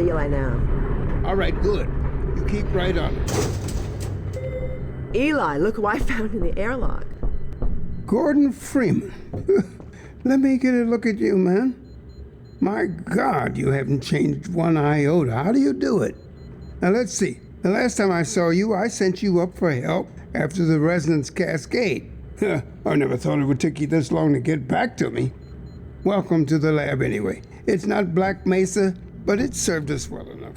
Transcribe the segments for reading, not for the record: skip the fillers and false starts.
to Eli now. All right, good. You keep right on it. Eli, look who I found in the airlock. Gordon Freeman. Let me get a look at you, man. My God, you haven't changed one iota. How do you do it? Now, let's see. The last time I saw you, I sent you up for help after the resonance cascade. I never thought it would take you this long to get back to me. Welcome to the lab, anyway. It's not Black Mesa, but it served us well enough.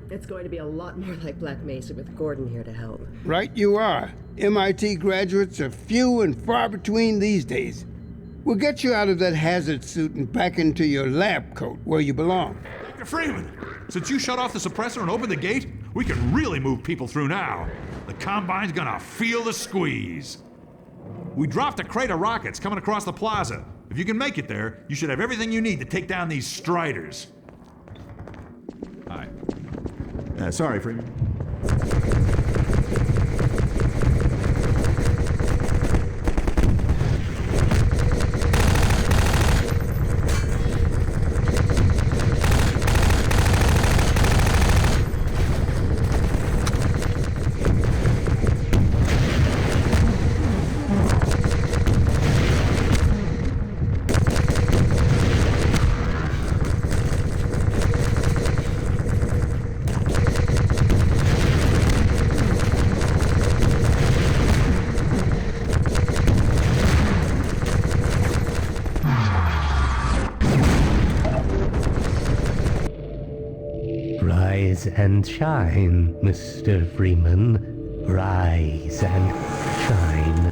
It's going to be a lot more like Black Mesa with Gordon here to help. Right you are. MIT graduates are few and far between these days. We'll get you out of that hazard suit and back into your lab coat where you belong. Dr. Freeman, since you shut off the suppressor and opened the gate, we can really move people through now. The Combine's gonna feel the squeeze. We dropped a crate of rockets coming across the plaza. If you can make it there, you should have everything you need to take down these striders. Hi. Sorry, Freeman. Rise and shine, Mr. Freeman. Rise and shine.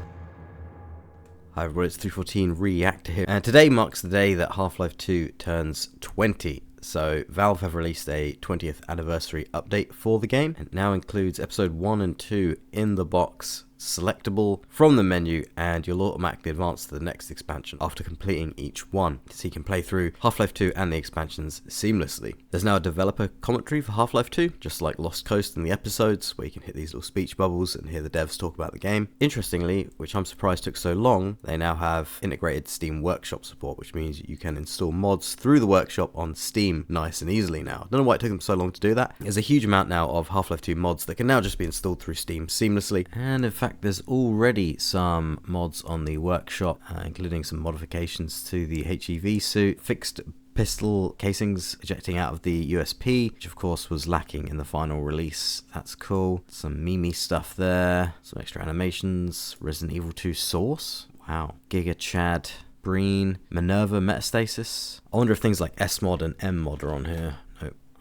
Hi everybody, it's 314 Reactor here, and today marks the day that Half-Life 2 turns 20. So Valve have released a 20th anniversary update for the game. It now includes episode 1 and 2 in the box, selectable from the menu, and you'll automatically advance to the next expansion after completing each one, so you can play through Half-Life 2 and the expansions seamlessly. There's now a developer commentary for Half-Life 2, just like Lost Coast in the episodes, where you can hit these little speech bubbles and hear the devs talk about the game. Interestingly, which I'm surprised took so long, they now have integrated Steam Workshop support, which means you can install mods through the workshop on Steam nice and easily now. Don't know why it took them so long to do that. There's a huge amount now of Half-Life 2 mods that can now just be installed through Steam seamlessly, and in fact there's already some mods on the workshop, including some modifications to the HEV suit, fixed pistol casings ejecting out of the USP, which of course was lacking in the final release. That's cool. Some Mimi stuff there, some extra animations, Resident Evil 2 Source, wow, Giga Chad, Breen, Minerva Metastasis. I wonder if things like SMod and MMod are on here.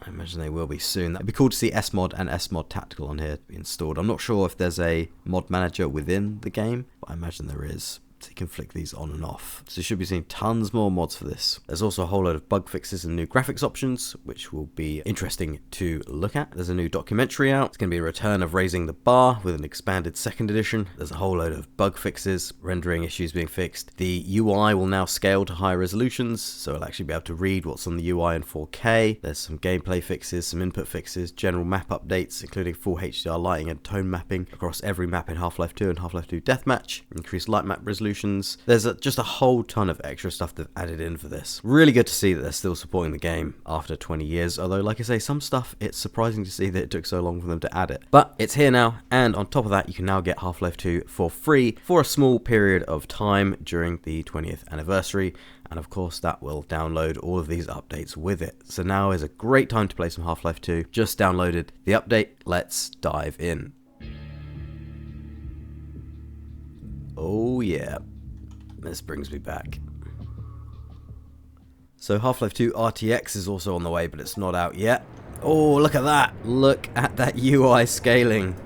I imagine they will be soon. It'd be cool to see SMod and SMod Tactical on here be installed. I'm not sure if there's a mod manager within the game, but I imagine there is. So you can flick these on and off. So you should be seeing tons more mods for this. There's also a whole load of bug fixes and new graphics options, which will be interesting to look at. There's a new documentary out. It's going to be a return of Raising the Bar with an expanded second edition. There's a whole load of bug fixes, rendering issues being fixed. The UI will now scale to higher resolutions, so it'll actually be able to read what's on the UI in 4K. There's some gameplay fixes, some input fixes, general map updates, including full HDR lighting and tone mapping across every map in Half-Life 2 and Half-Life 2 Deathmatch, increased light map resolution. There's just a whole ton of extra stuff they've added in for this. Really good to see that they're still supporting the game after 20 years, although like I say, some stuff it's surprising to see that it took so long for them to add it. But it's here now, and on top of that you can now get Half-Life 2 for free for a small period of time during the 20th anniversary, and of course that will download all of these updates with it. So now is a great time to play some Half-Life 2. Just downloaded the update, let's dive in. Oh yeah, this brings me back. So Half-Life 2 RTX is also on the way, but it's not out yet. Oh, look at that. Look at that UI scaling.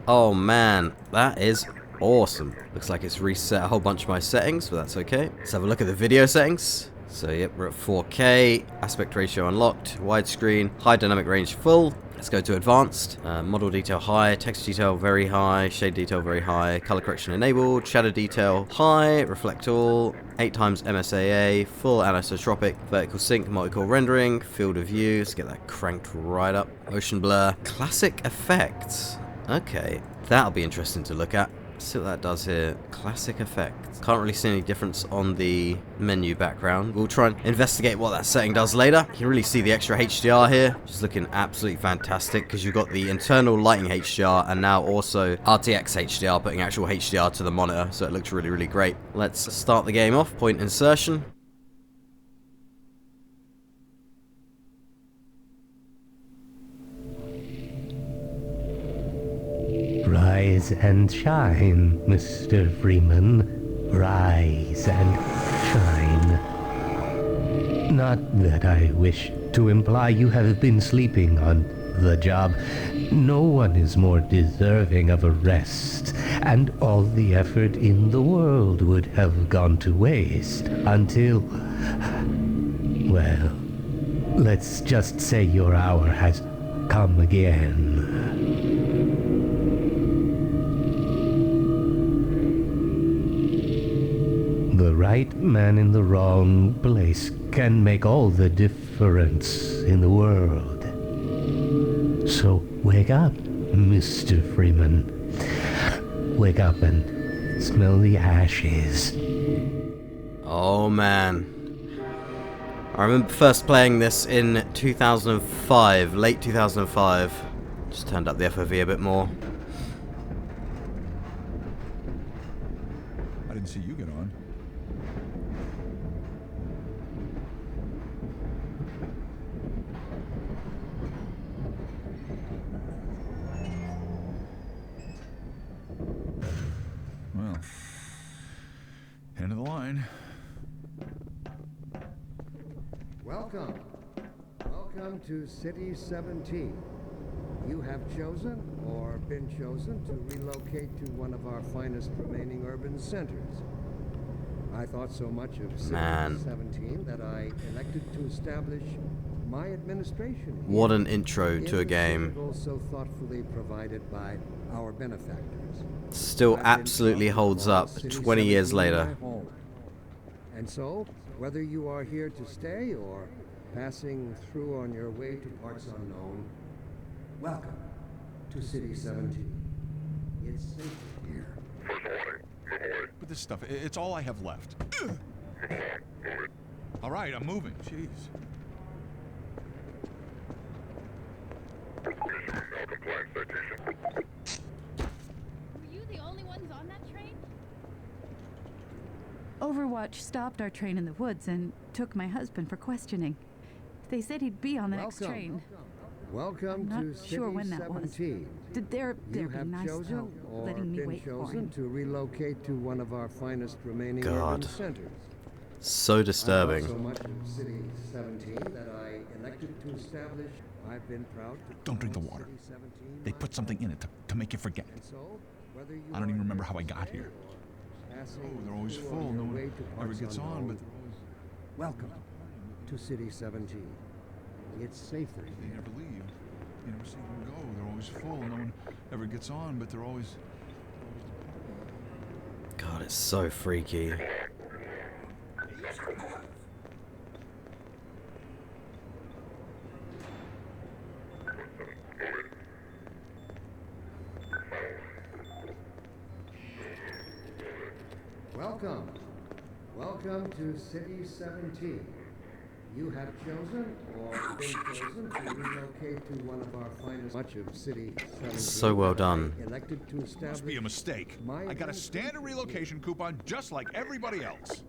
Oh man, that is awesome. Looks like it's reset a whole bunch of my settings, but that's okay. Let's have a look at the video settings. So yep, we're at 4K, aspect ratio unlocked, widescreen, high dynamic range full. Let's go to advanced, model detail high, text detail very high, shade detail very high, color correction enabled, shadow detail high, reflect all, 8 times MSAA, full anisotropic, vertical sync, multi-core rendering, field of view, let's get that cranked right up, motion blur, classic effects, okay, that'll be interesting to look at. Let's see what that does here. Classic effects. Can't really see any difference on the menu background. We'll try and investigate what that setting does later. You can really see the extra HDR here. Just looking absolutely fantastic because you've got the internal lighting HDR and now also RTX HDR, putting actual HDR to the monitor. So it looks really, really great. Let's start the game off. Point insertion. Rise and shine, Mr. Freeman. Rise and shine. Not that I wish to imply you have been sleeping on the job. No one is more deserving of a rest, and all the effort in the world would have gone to waste until... well, let's just say your hour has come again. The right man in the wrong place can make all the difference in the world. So wake up, Mr. Freeman. Wake up and smell the ashes. Oh man. I remember first playing this in 2005, late 2005. Just turned up the FOV a bit more. I didn't see you get on. Well, end of the line. Welcome. Welcome to City 17. You have chosen or been chosen to relocate to one of our finest remaining urban centers. I thought so much of City 17 that I elected to establish my administration here. What an intro to a game. So thoughtfully provided by our benefactors. Still absolutely holds up 20 years later. And so, whether you are here to stay or passing through on your way to parts unknown, welcome to City 17. It's safe here. But this stuff, it's all I have left. All right, I'm moving. Jeez. Were you the only ones on that train? Overwatch stopped our train in the woods and took my husband for questioning. They said he'd be on the next train. Welcome I'm to not City sure when that was. 17. They're You being have nice chosen though, or letting me been wait for chosen him. to relocate to one of our finest remaining God. urban centers. So disturbing. I thought so much of City 17 that I elected to establish. I've been proud to Don't drink the call water. City 17 They my put something in it to make you forget. And so, whether you I don't even are remember here how I to got stay here. or passing Oh, they're always through full. on No your way one to ever parts gets on, unknown, but welcome to City 17. It's safer they here. never leave. You never see them go. They're always full. No one ever gets on, but they're always... God, it's so freaky. Welcome. Welcome to City 17. You have chosen or been chosen to relocate to one of our finest much of City 17. So well done. Elected to establish Must be a mistake. I got a standard relocation coupon just like everybody else.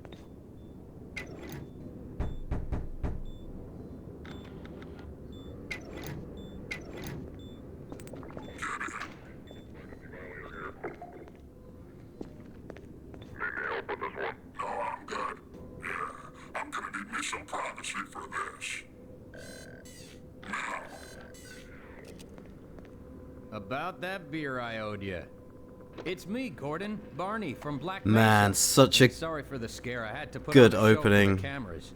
Some privacy for this. About that beer I owed you. It's me, Gordon, Barney from Black Man, Mesa. such a Sorry for the scare. I had to put good on a show for the opening. cameras.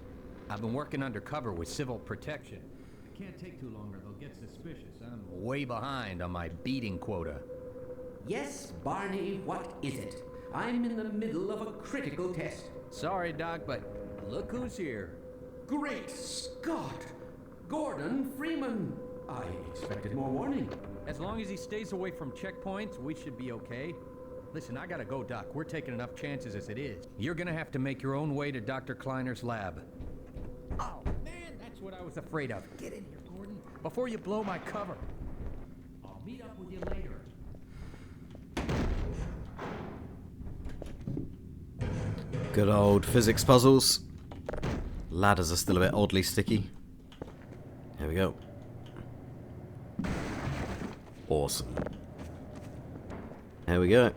I've been working undercover with civil protection. I can't take too long or they'll get suspicious. I'm way behind on my beating quota. Yes, Barney, what is it? I'm in the middle of a critical test. Sorry, Doc, but look who's here. Great Scott! Gordon Freeman! I expected more warning. As long as he stays away from checkpoints, we should be okay. Listen, I gotta go, Doc. We're taking enough chances as it is. You're gonna have to make your own way to Dr. Kleiner's lab. Oh, man, that's what I was afraid of. Get in here, Gordon, before you blow my cover. I'll meet up with you later. Good old physics puzzles. Ladders are still a bit oddly sticky. Here we go. Awesome. There we go.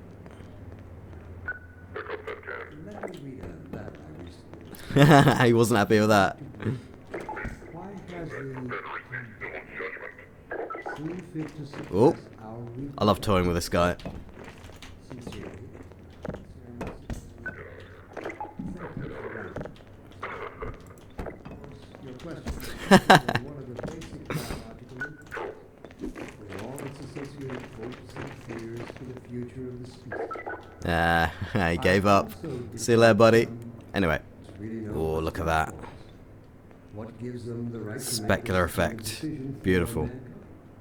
He wasn't happy with that. Why has the seen fit to suppress Oh, our I love toying with this guy. sincerely? Your question is one of the basic biological impulses, with all its associated hopes and fears for the future of the species. He gave up. See you later, buddy. Anyway. Oh, look at that. What gives them the right to make Specular this kind of effect. decision for Beautiful. mankind?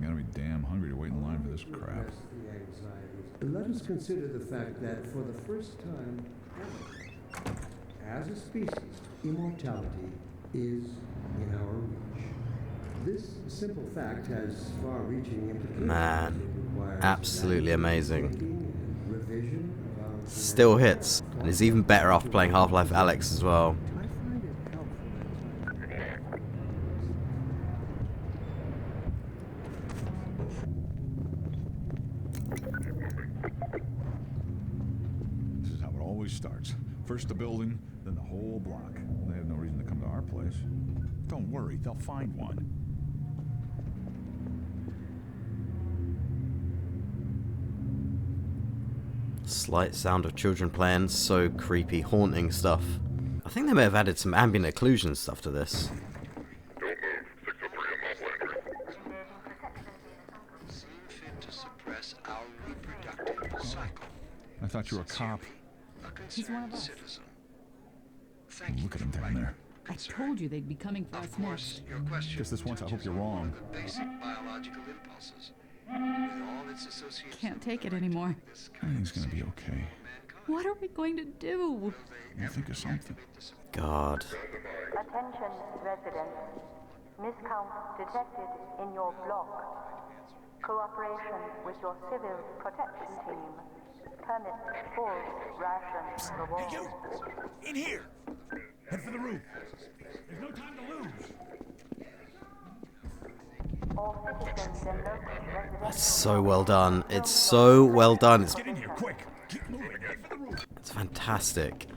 You gotta be damn hungry to wait in line for this crap. Rest the anxieties. Let us consider the fact that for the first time ever, as a species, immortality is in our reach. This simple fact has far-reaching implications. Man, It requires absolutely amazing. thinking and revision of our Still hits. And is even better after playing Half-Life Alyx as well. I find it helpful at times. This is how it always starts. First the building, then the whole block. They have no reason to come to our place. Don't worry, they'll find one. Slight sound of children playing, so creepy, haunting stuff. I think they may have added some ambient occlusion stuff to this. I thought you were a cop. He's one of us. Look at him down there. I told you they'd be coming for us next. Just this once, I hope you're wrong. Can't take it anymore. Everything's gonna be okay. What are we going to do? We'll think of something. God. Attention, residents. Miscount detected in your block. Cooperation with your civil protection team. Permit full ration reward. In here! Head for the roof. There's no time to lose. All citizens and local residents. It's so well done. It's so well done. Get in here, quick. Keep moving. Head for the roof. It's fantastic.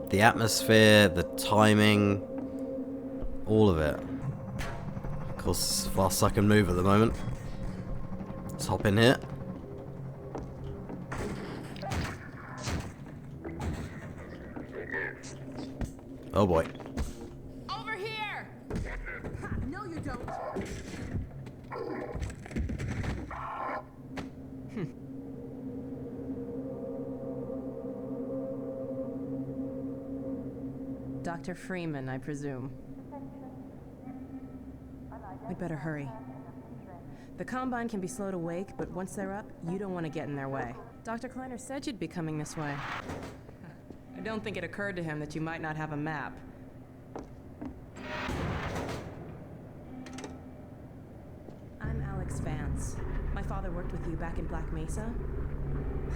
The atmosphere, the timing, all of it. Of course, as fast as I can move at the moment. Let's hop in here. Oh boy. Over here! No, you don't. Dr. Freeman, I presume. We better hurry. The Combine can be slow to wake, but once they're up, you don't want to get in their way. Dr. Kleiner said you'd be coming this way. I don't think it occurred to him that you might not have a map. I'm Alyx Vance. My father worked with you back in Black Mesa.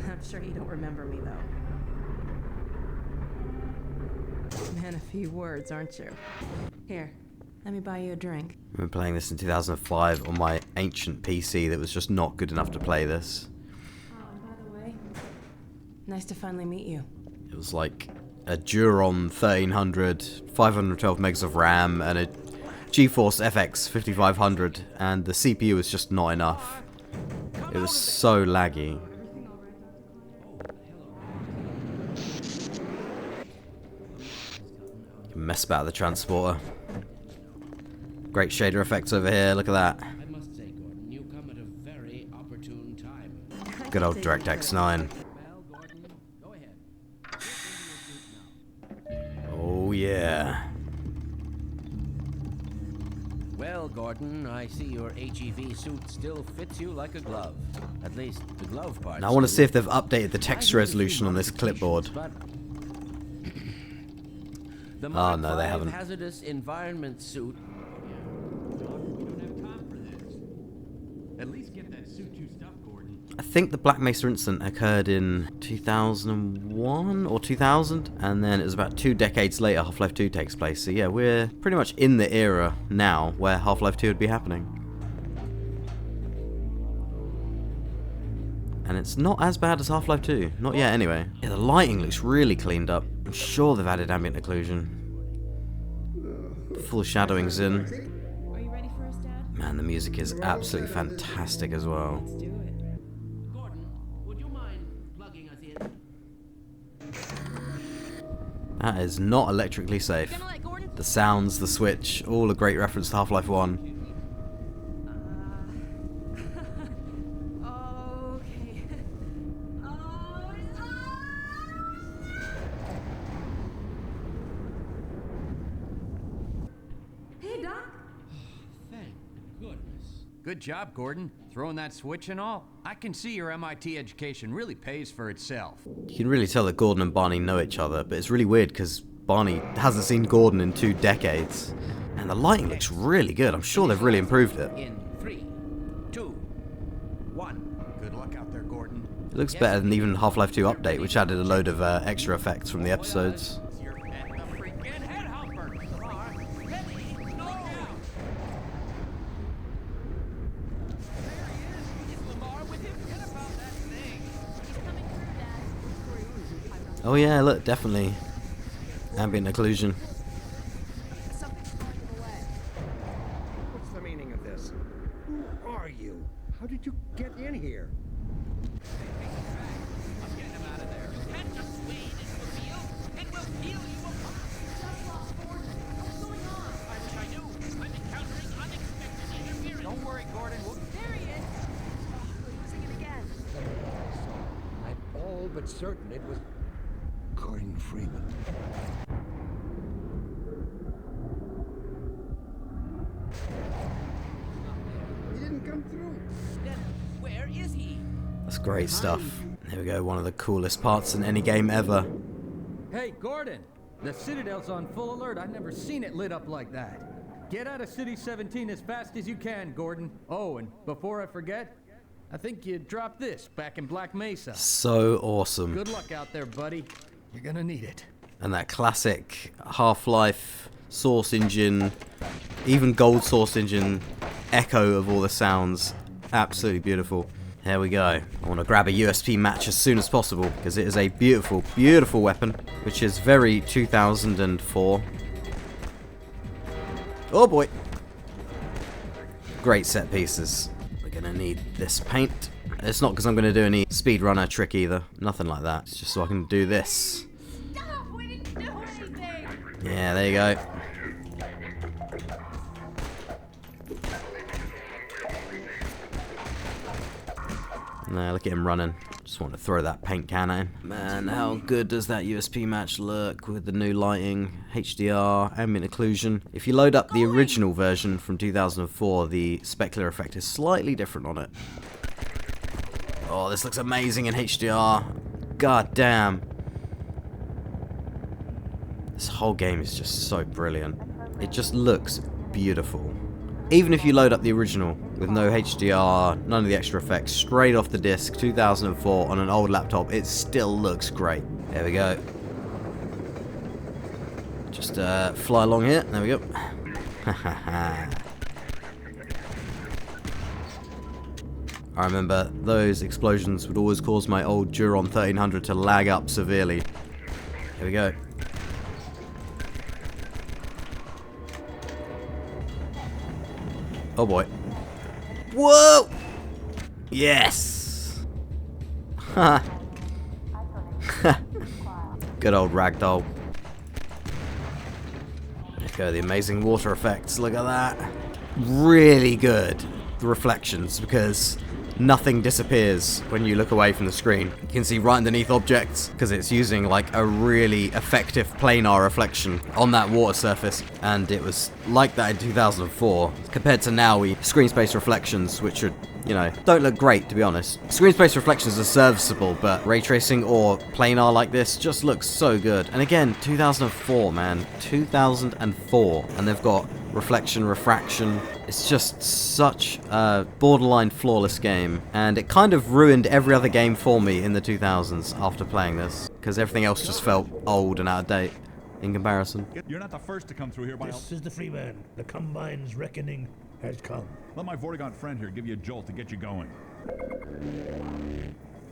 I'm sure you don't remember me, though. Man, a few words, aren't you? Here, let me buy you a drink. I remember playing this in 2005 on my ancient PC that was just not good enough to play this. Oh, and by the way, nice to finally meet you. It was like a Duron 1300, 512 megs of RAM, and a GeForce FX 5500, and the CPU was just not enough. It was so laggy. Mess about the transporter. Great shader effects over here, look at that. I must say, Gordon, you come at a very opportune time. Good old DirectX 9. Well, Gordon, go ahead. Oh yeah. Well, Gordon, I see your HEV suit still fits you like a glove. At least the glove part. Now I want to see if they've updated the texture resolution on this clipboard. The Oh no, they V haven't. hazardous environment suit. We don't have time for this. At least get that suit juiced up, Gordon. I think the Black Mesa incident occurred in 2001 or 2000, and then it was about 2 decades later Half-Life 2 takes place. So yeah, we're pretty much in the era now where Half-Life 2 would be happening. And it's not as bad as Half-Life 2. Not yet, anyway. Yeah, the lighting looks really cleaned up. I'm sure they've added ambient occlusion. Full shadowing's in. Are you ready for us, Dad? Man, the music is absolutely fantastic as well. Let's do it. Gordon, would you mind plugging us in? That is not electrically safe. The sounds, the switch, all a great reference to Half-Life 1. Good job, Gordon. Throwing that switch and all. I can see your MIT education really pays for itself. You can really tell that Gordon and Barney know each other, but it's really weird because Barney hasn't seen Gordon in 2 decades. And the lighting looks really good. I'm sure they've really improved it. In 3, 2, 1. Good luck out there, Gordon. It looks better than even Half-Life 2 Update, which added a load of extra effects from the episodes. Oh yeah, look, definitely. Ambient occlusion. What's the meaning of this? Who are you? How did you get in here? I'm getting him out of there. Can't just wade into the field and we'll heal you apart. Just lost Gordon. What's going on? I wish I knew. I'm encountering unexpected interference. Don't worry, Gordon. There he is. We're losing it again. I'm all but certain it was Gordon Freeman. He didn't come through. Then where is he? That's great stuff. There we go, one of the coolest parts in any game ever. Hey, Gordon. The Citadel's on full alert. I've never seen it lit up like that. Get out of City 17 as fast as you can, Gordon. Oh, and before I forget, I think you dropped this back in Black Mesa. So awesome. Good luck out there, buddy. You're gonna need it. And that classic Half-Life Source Engine, even Gold Source Engine echo of all the sounds. Absolutely beautiful. Here we go. I want to grab a USP match as soon as possible because it is a beautiful, beautiful weapon, which is very 2004. Oh boy. Great set pieces. We're going to need this paint. It's not because I'm going to do any speedrunner trick either. Nothing like that. It's just so I can do this. Stop! We didn't do anything! Yeah, there you go. Nah, look at him running. Just want to throw that paint can at him. Man, how good does that USP match look with the new lighting, HDR, ambient occlusion. If you load up the original version from 2004, the specular effect is slightly different on it. Oh, this looks amazing in HDR. God damn. This whole game is just so brilliant. It just looks beautiful. Even if you load up the original with no HDR, none of the extra effects, straight off the disc, 2004 on an old laptop, it still looks great. There we go. Just fly along here. There we go. I remember those explosions would always cause my old Duron 1300 to lag up severely. Here we go. Oh boy. Whoa! Yes! Ha! Good old ragdoll. There you go, the amazing water effects. Look at that. Really good. The reflections, because nothing disappears when you look away from the screen. You can see right underneath objects because it's using like a really effective planar reflection on that water surface, and it was like that in 2004. Compared to now, we screen space reflections, which are, you know, don't look great, to be honest. Screen space reflections are serviceable, but ray tracing or planar like this just looks so good. And again, 2004, man. 2004. And they've got reflection, refraction. It's just such a borderline flawless game. And it kind of ruined every other game for me in the 2000s after playing this, because everything else just felt old and out of date in comparison. You're not the first to come through here, by This is the Freeman. The Combine's reckoning has come. Let my Vortigaunt friend here give you a jolt to get you going.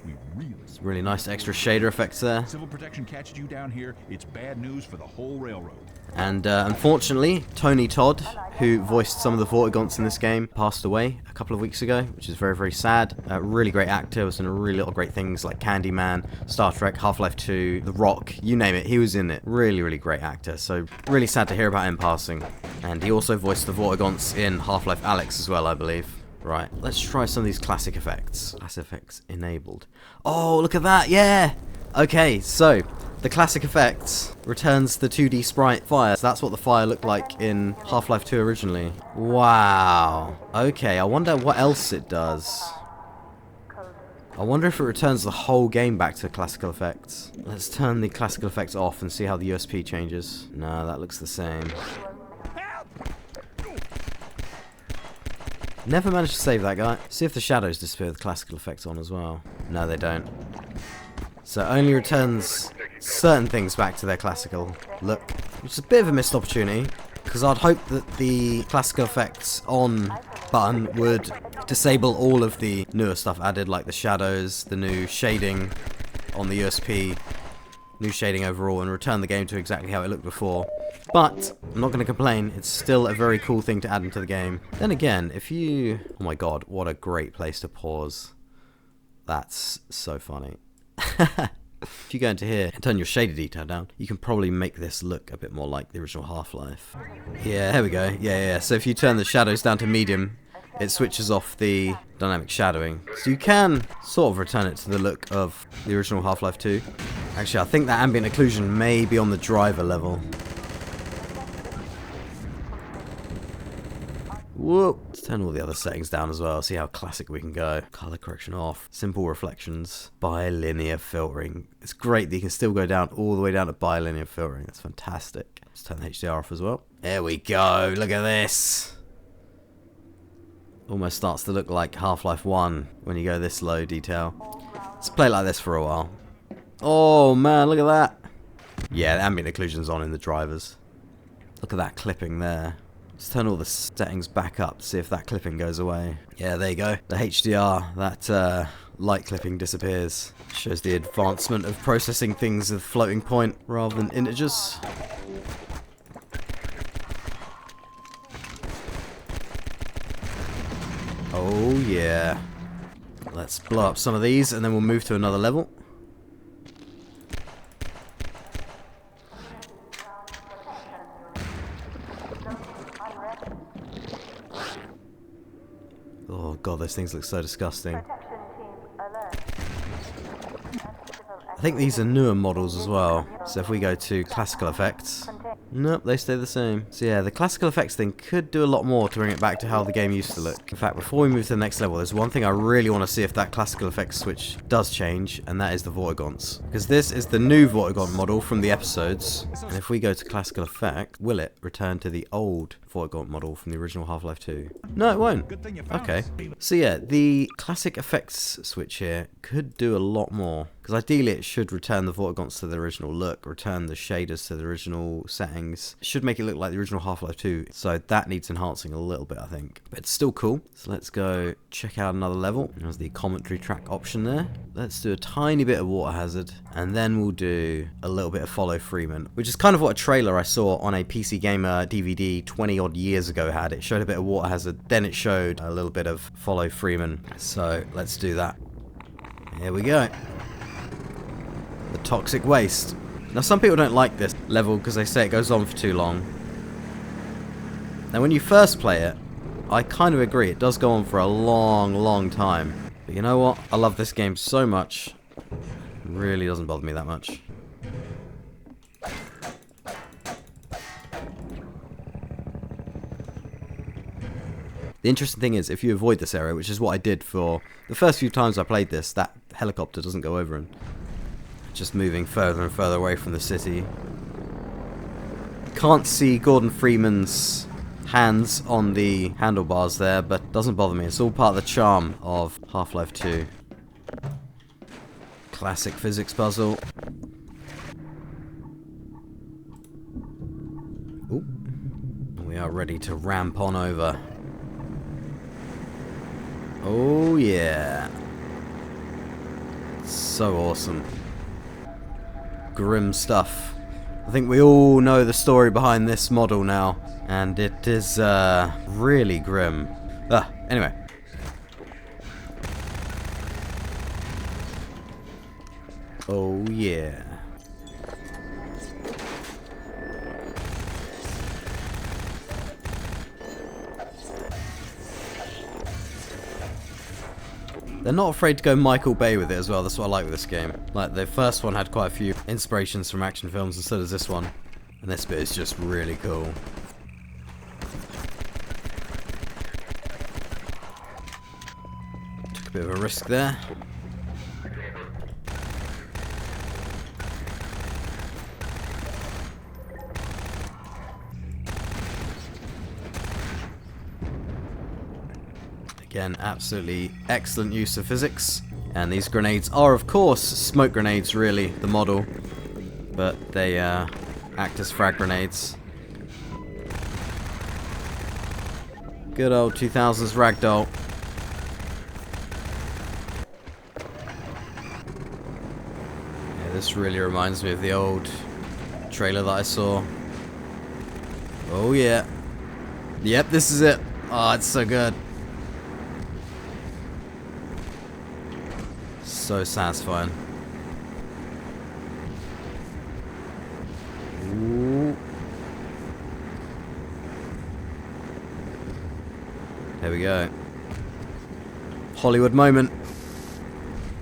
We really... Some really nice extra shader effects there. Civil protection catches you down here, it's bad news for the whole railroad. And unfortunately, Tony Todd, who voiced some of the Vortigaunts in this game, passed away a couple of weeks ago, which is very, very sad. Really great actor, was in a really lot of great things like Candyman, Star Trek, Half-Life 2, The Rock, you name it, he was in it. Really, really great actor, so really sad to hear about him passing. And he also voiced the Vortigaunts in Half-Life Alyx as well, I believe. Right, let's try some of these classic effects. Classic effects enabled. Oh, look at that, yeah! Okay, so the classic effects returns the 2D sprite fire. So that's what the fire looked like in Half-Life 2 originally. Wow. Okay, I wonder what else it does. I wonder if it returns the whole game back to classical effects. Let's turn the classical effects off and see how the USP changes. No, that looks the same. Never managed to save that guy. See if the shadows disappear with classical effects on as well. No, they don't. So it only returns certain things back to their classical look, which is a bit of a missed opportunity, because I'd hope that the classical effects on button would disable all of the newer stuff added, like the shadows, the new shading on the USP, new shading overall, and return the game to exactly how it looked before. But I'm not going to complain, it's still a very cool thing to add into the game. Then again, if you... Oh my god, what a great place to pause. That's so funny. If you go into here and turn your shader detail down, you can probably make this look a bit more like the original Half-Life. Yeah, here we go. Yeah. So if you turn the shadows down to medium, it switches off the dynamic shadowing. So you can sort of return it to the look of the original Half-Life 2. Actually, I think that ambient occlusion may be on the driver level. Whoop. Let's turn all the other settings down as well, see how classic we can go. Color correction off, simple reflections, bilinear filtering. It's great that you can still go down all the way down to bilinear filtering. That's fantastic. Let's turn the HDR off as well. There we go, look at this. Almost starts to look like Half-Life 1 when you go this low detail. Let's play like this for a while. Oh man, look at that. Yeah, the ambient occlusion's on in the drivers. Look at that clipping there. Let's turn all the settings back up to see if that clipping goes away. Yeah, there you go. The HDR, that light clipping disappears. Shows the advancement of processing things with floating point rather than integers. Oh yeah. Let's blow up some of these and then we'll move to another level. Oh god, those things look so disgusting. I think these are newer models as well. So if we go to classical effects, nope, they stay the same. So yeah, the classical effects thing could do a lot more to bring it back to how the game used to look. In fact, before we move to the next level, there's one thing I really want to see if that classical effects switch does change, and that is the Vortigaunts. Because this is the new Vortigaunt model from the episodes, and if we go to classical effect, will it return to the old Vortigaunt model from the original Half-Life 2? No, it won't. Okay. So yeah, the classic effects switch here could do a lot more. Because ideally it should return the Vortigaunts to the original look, return the shaders to the original settings. It should make it look like the original Half-Life 2. So that needs enhancing a little bit, I think. But it's still cool. So let's go check out another level. There's the commentary track option there. Let's do a tiny bit of water hazard. And then we'll do a little bit of Follow Freeman. Which is kind of what a trailer I saw on a PC Gamer DVD 20 odd years ago had. It showed a bit of water hazard. Then it showed a little bit of Follow Freeman. So let's do that. Here we go. The toxic waste. Now some people don't like this level because they say it goes on for too long. Now when you first play it, I kind of agree, it does go on for a long time. But you know what? I love this game so much. It really doesn't bother me that much. The interesting thing is, if you avoid this area, which is what I did for the first few times I played this, that helicopter doesn't go over and just moving further and further away from the city. Can't see Gordon Freeman's hands on the handlebars there, but doesn't bother me. It's all part of the charm of Half-Life 2. Classic physics puzzle. Ooh. We are ready to ramp on over. Oh yeah. So awesome. Grim stuff. I think we all know the story behind this model now, and it is really grim. Anyway. Oh yeah. They're not afraid to go Michael Bay with it as well. That's what I like with this game. Like, the first one had quite a few inspirations from action films, and so does this one. And this bit is just really cool. Took a bit of a risk there. Again, absolutely excellent use of physics. And these grenades are, of course, smoke grenades, really, the model. But they act as frag grenades. Good old 2000s ragdoll. Yeah, this really reminds me of the old trailer that I saw. Oh yeah. Yep, this is it. Oh, it's so good. So satisfying. Ooh. There we go. Hollywood moment.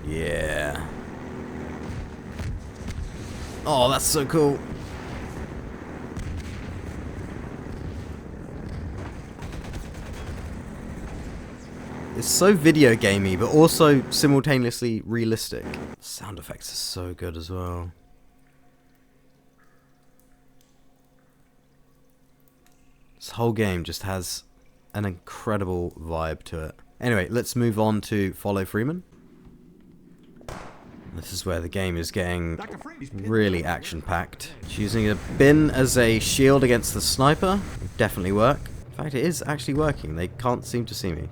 Yeah. Oh, that's so cool. It's so video gamey, but also simultaneously realistic. Sound effects are so good as well. This whole game just has an incredible vibe to it. Anyway, let's move on to follow Freeman. This is where the game is getting really action-packed. Using a bin as a shield against the sniper would definitely work. In fact, it is actually working. They can't seem to see me.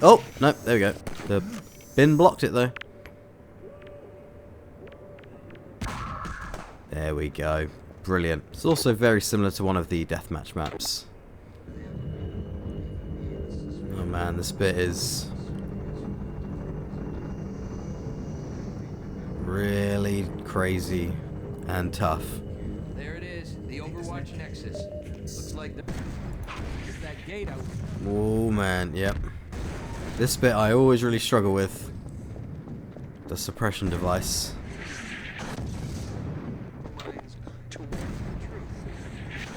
Oh, no, there we go. The bin blocked it, though. There we go. Brilliant. It's also very similar to one of the deathmatch maps. Oh man, this bit is really crazy and tough. There it is, the Overwatch Nexus. Looks like there's that gate out. Oh man, yep. This bit I always really struggle with. The suppression device.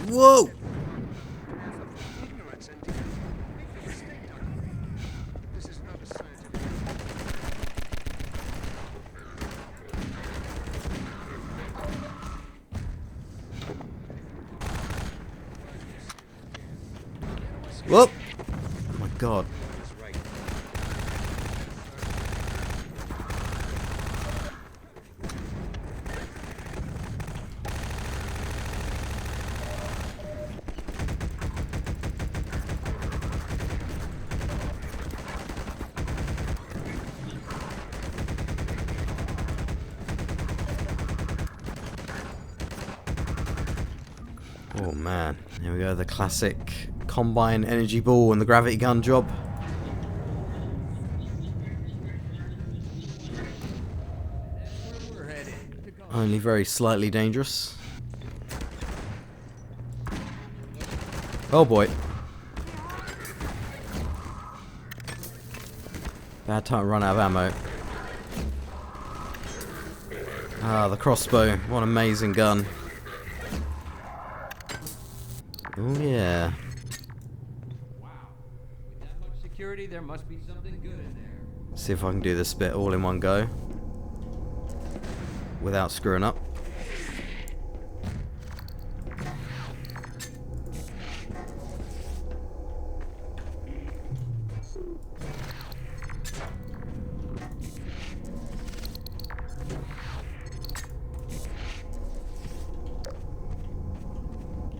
Whoa! Whoop! Oh my god. Oh man, here we go, the classic combine energy ball and the gravity gun job. Only very slightly dangerous. Oh boy. Bad time to run out of ammo. Ah, the crossbow. What an amazing gun. Oh yeah. Wow. With that much security, there must be something good in there. See if I can do this bit all in one go. Without screwing up.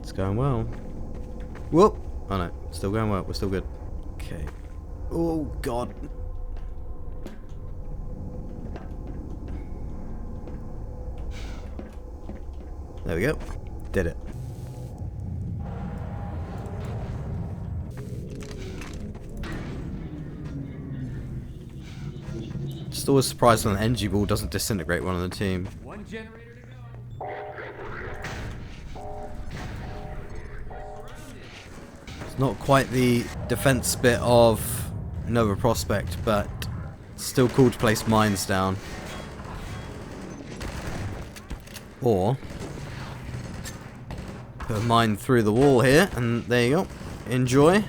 It's going well. Whoop! Oh no, still going well. We're still good. Okay. Oh god. There we go. Did it. Just always surprised when an energy ball doesn't disintegrate one of the team. One generator to go. It's not quite the defense bit of Nova Prospect, but it's still cool to place mines down. Or put a mine through the wall here, and there you go. Enjoy.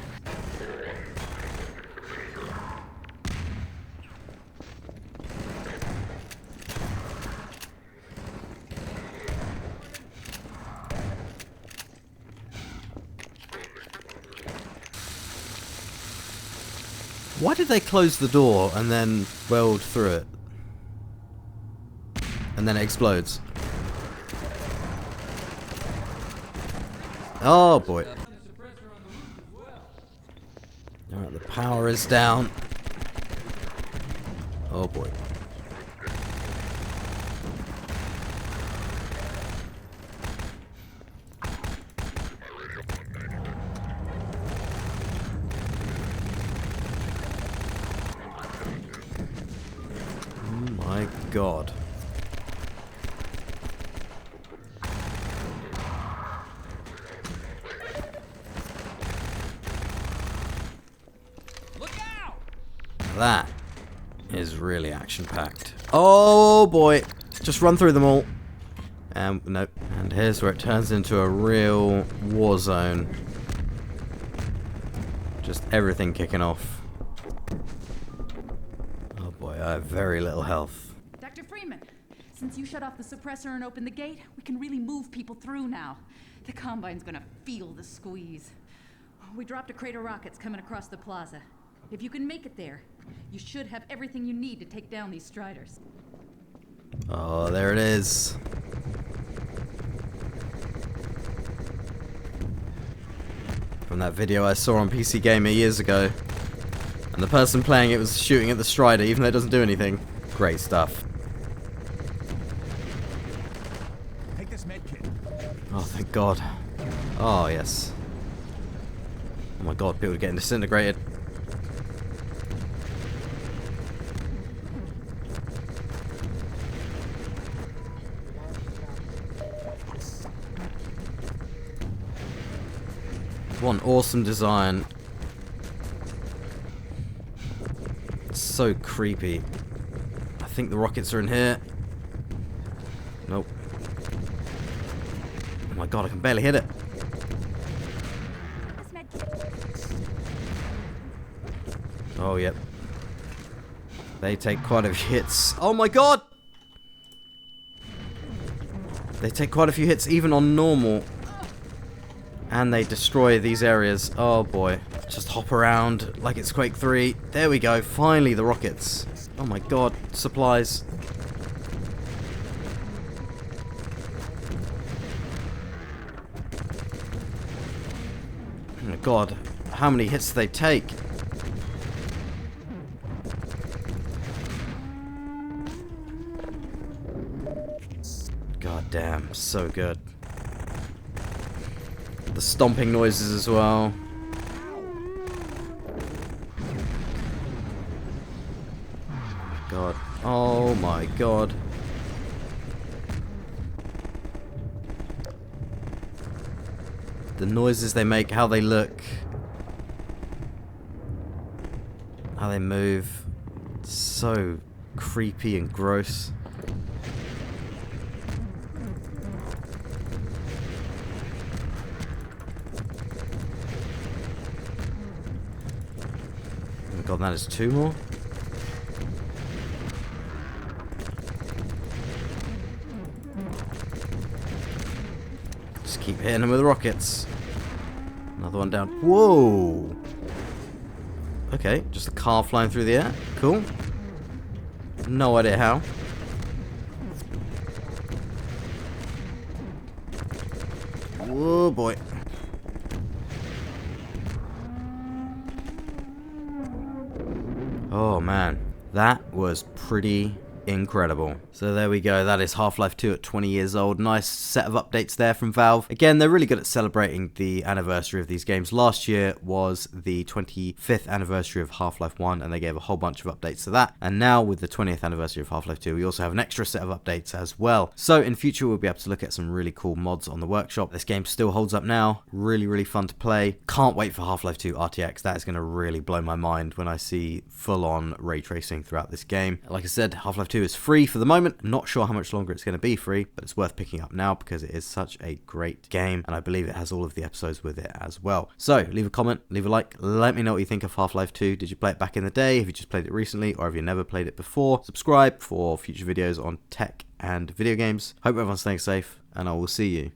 Why did they close the door and then weld through it? And then it explodes. Oh boy. Alright, the power is down. Oh boy. Oh my god. That is really action-packed. Oh boy! Just run through them all. Nope. And here's where it turns into a real war zone. Just everything kicking off. Oh boy, I have very little health. Dr. Freeman, since you shut off the suppressor and opened the gate, we can really move people through now. The Combine's gonna feel the squeeze. We dropped a crate of rockets coming across the plaza. If you can make it there, you should have everything you need to take down these Striders. Oh, there it is. From that video I saw on PC Gamer years ago. And the person playing it was shooting at the Strider, even though it doesn't do anything. Great stuff. Take this med kit. Oh, thank God. Oh, yes. Oh my God, people are getting disintegrated. What an awesome design. It's so creepy. I think the rockets are in here. Nope. Oh my God, I can barely hit it. Oh, yep. They take quite a few hits. Oh my God! They take quite a few hits even on normal. And they destroy these areas. Oh boy. Just hop around like it's Quake 3. There we go. Finally the rockets. Oh my God. Supplies. Oh my God. How many hits do they take? God damn. So good. The stomping noises as well. God. Oh my God. The noises they make, how they look, how they move. so creepy and gross. Oh my god, that is 2 more. Just keep hitting them with rockets. Another one down. Whoa! Okay, just a car flying through the air. Cool. No idea how. Whoa, boy. Oh, man. That was pretty incredible. So there we go, that is Half-Life 2 at 20 years old. Nice set of updates there from Valve. Again, they're really good at celebrating the anniversary of these games. Last year was the 25th anniversary of Half-Life 1, and they gave a whole bunch of updates to that. And now with the 20th anniversary of Half-Life 2, we also have an extra set of updates as well. So in future, we'll be able to look at some really cool mods on the workshop. This game still holds up now. Really, really fun to play. Can't wait for Half-Life 2 RTX. That is going to really blow my mind when I see full-on ray tracing throughout this game. Like I said, Half-Life 2 is free for the moment. Not sure how much longer it's going to be free, but it's worth picking up now because it is such a great game, and I believe it has all of the episodes with it as well. So leave a comment, leave a like, let me know what you think of Half-Life 2. Did you play it back in the day? Have you just played it recently, or have you never played it before? Subscribe for future videos on tech and video games. Hope everyone's staying safe, and I will see you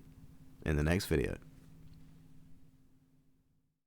in the next video.